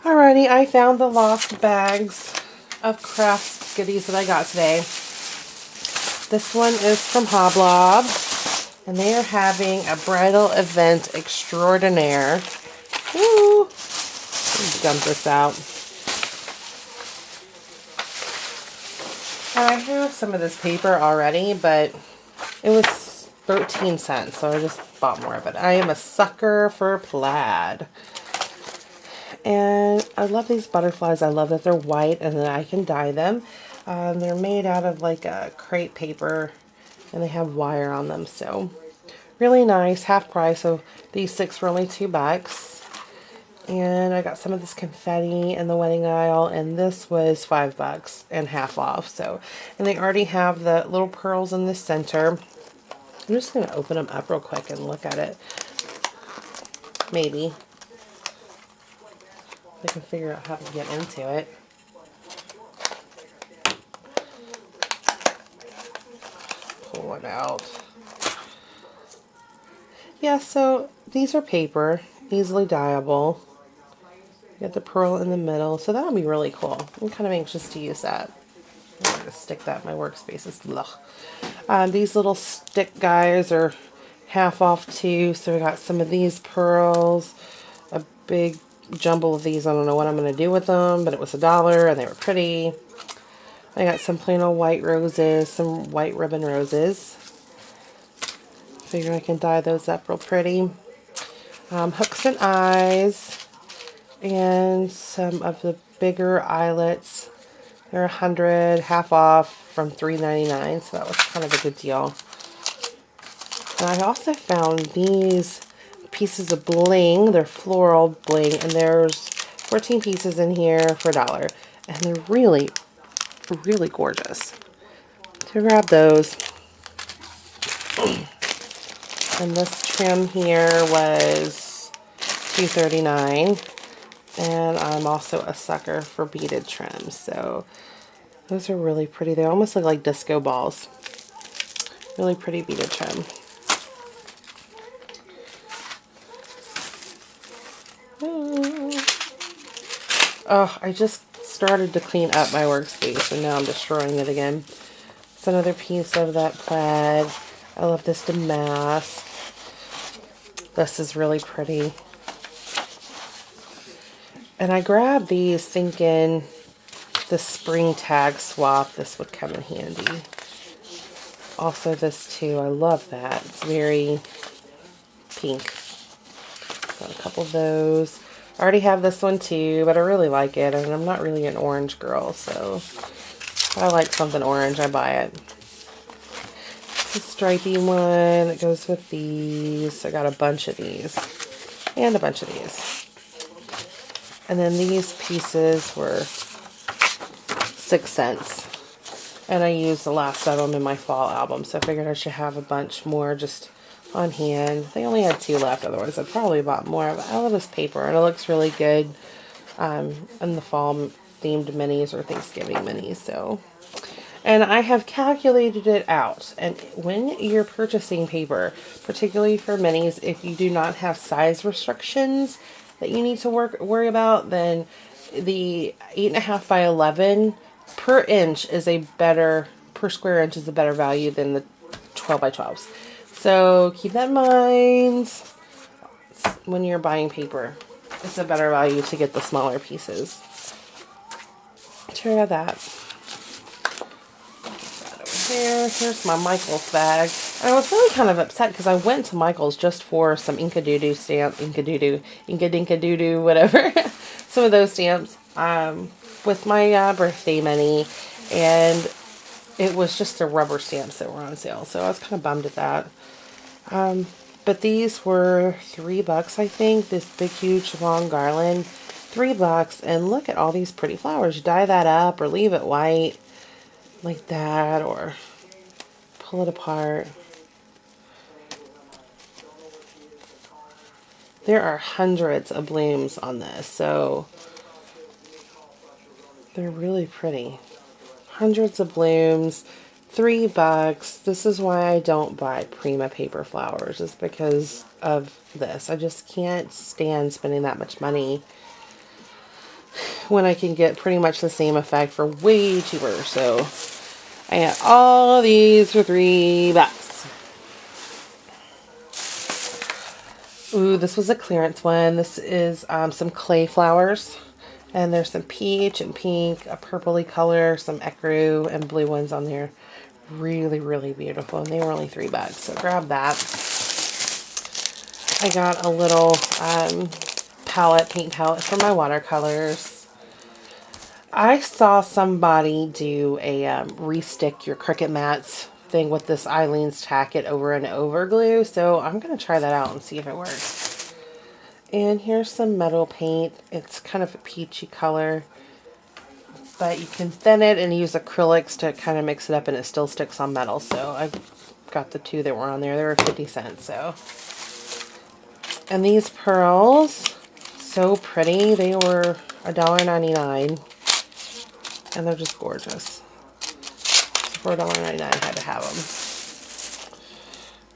Alrighty, I found the lost bags of craft goodies that I got today. This one is from HobLob, and they are having a bridal event extraordinaire. Woo! Let me dump this out. And I have some of this paper already, but it was 13 cents, so I just bought more of it. I am a sucker for plaid. And I love these butterflies. I love that they're white and then I can dye them. They're made out of like a crepe paper and they have wire on them. So really nice, half price. So these 6 were only $2. And I got some of this confetti in the wedding aisle, and this was $5 and half off. So, and they already have the little pearls in the center. I'm just going to open them up real quick and look at it. Maybe I can figure out how to get into it. Pull it out. Yeah, so these are paper, easily dyeable. You got the pearl in the middle, so that'll be really cool. I'm kind of anxious to use that. I'm going to stick that in my workspace. These little stick guys are half off too, so we got some of these pearls, a big jumble of these. I don't know what I'm going to do with them, but it was $1 and they were pretty. I got some plain old white roses, some white ribbon roses. Figure I can dye those up real pretty. Hooks and eyes, and some of the bigger eyelets. They're 100, half off from $3.99, so that was kind of a good deal. And I also found these pieces of bling. They're floral bling, and there's 14 pieces in here for $1. And they're really, really gorgeous. So grab those. And this trim here was $2.39. And I'm also a sucker for beaded trims. So those are really pretty. They almost look like disco balls. Really pretty beaded trim. Oh, I just started to clean up my workspace and now I'm destroying it again. It's another piece of that plaid. I love this damask. This is really pretty. And I grabbed these thinking the spring tag swap, this would come in handy. Also this too, I love that. It's very pink. Got a couple of those. I already have this one too, but I really like it, and I'm not really an orange girl, so if I like something orange, I buy it. It's a stripey one that goes with these. I got a bunch of these, and a bunch of these. And then these pieces were 6 cents. And I used the last of them in my fall album, so I figured I should have a bunch more just on hand. They only had 2 left, otherwise I'd probably bought more. But I love this paper, and it looks really good in the fall themed minis or Thanksgiving minis. So, and I have calculated it out. And when you're purchasing paper, particularly for minis, if you do not have size restrictions that you need to worry about, then the 8.5 by 11 per inch is a better, per square inch is a better value than the 12 by 12s. So keep that in mind when you're buying paper. It's a better value to get the smaller pieces. Try that. Here's my Micheals bag. And I was really kind of upset because I went to Micheals just for some Inka-Doo-Doo stamp, Inka-Dinka-Doo-Doo, whatever. Some of those stamps with my birthday money, and it was just the rubber stamps that were on sale. So I was kind of bummed at that. But these were $3, I think. This big, huge, long garland, $3. And look at all these pretty flowers. Dye that up or leave it white like that, or pull it apart. There are hundreds of blooms on this, so they're really pretty. Hundreds of blooms, $3. This is why I don't buy Prima paper flowers, is because of this. I just can't stand spending that much money when I can get pretty much the same effect for way cheaper. So I got all of these for $3. Ooh, this was a clearance one. This is some clay flowers. And there's some peach and pink, a purpley color, some ecru, and blue ones on there. Really, really beautiful. And they were only $3. So grab that. I got a little paint palette for my watercolors. I saw somebody do a restick your Cricut mats thing with this Eileen's Tack It Over and Over glue. So I'm going to try that out and see if it works. And here's some metal paint. It's kind of a peachy color, but you can thin it and use acrylics to kind of mix it up, and it still sticks on metal. So I got the two that were on there. They were 50 cents. So, and these pearls, so pretty. They were $1.99, and they're just gorgeous. For $1.99, I had to have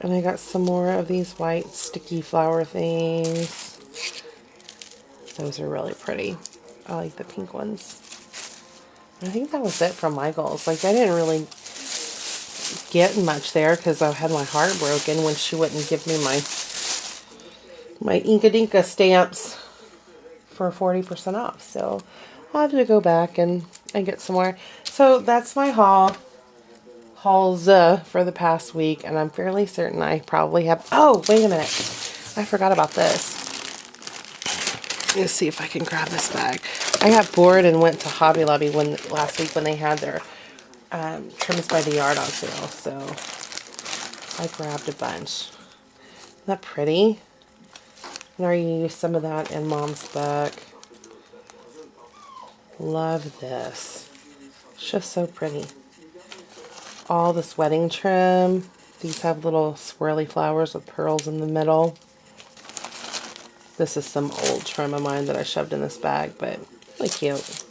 them. And I got some more of these white sticky flower things. Those are really pretty. I like the pink ones. I think that was it from Micheals. Like, I didn't really get much there because I had my heart broken when she wouldn't give me my Inka Dinka stamps for 40% off. So I'll have to go back and get some more. So that's my hauls for the past week, and I'm fairly certain I probably have... Oh, wait a minute. I forgot about this. Let's see if I can grab this bag. I got bored and went to Hobby Lobby last week when they had their trims by the yard on sale. So I grabbed a bunch. Isn't that pretty? And I already used some of that in Mom's book. Love this. It's just so pretty. All this wedding trim. These have little swirly flowers with pearls in the middle. This is some old trim of mine that I shoved in this bag, but really cute.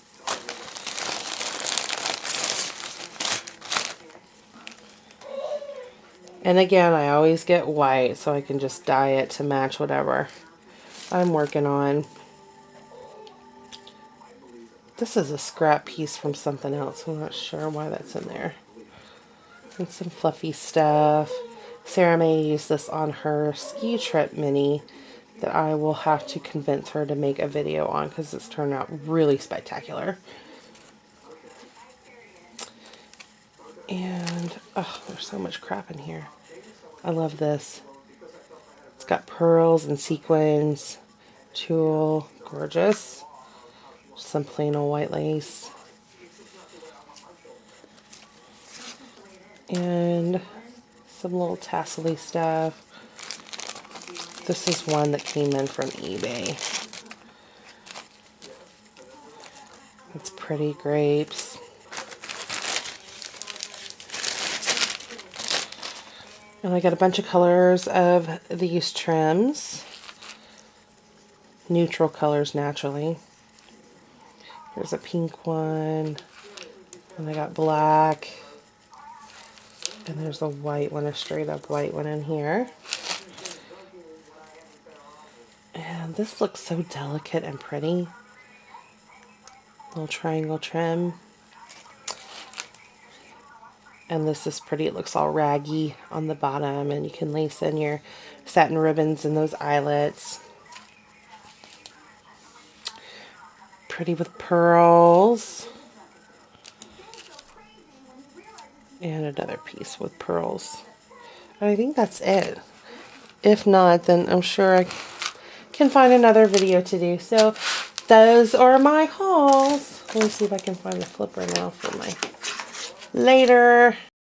And again, I always get white so I can just dye it to match whatever I'm working on. This is a scrap piece from something else. I'm not sure why that's in there. And some fluffy stuff. Sarah May used this on her ski trip mini that I will have to convince her to make a video on because it's turned out really spectacular. And, oh, there's so much crap in here. I love this. It's got pearls and sequins, tulle, gorgeous. Some plain old white lace. And some little tassel-y stuff. This is one that came in from eBay. It's pretty grapes. And I got a bunch of colors of these trims. Neutral colors, naturally. There's a pink one. And I got black. And there's a white one, a straight up white one in here. And this looks so delicate and pretty. Little triangle trim. And this is pretty. It looks all raggy on the bottom, and you can lace in your satin ribbons and those eyelets. Pretty with pearls. And another piece with pearls. I think that's it. If not, then I'm sure I can find another video to do. So those are my hauls. Let me see if I can find the flipper now for my later.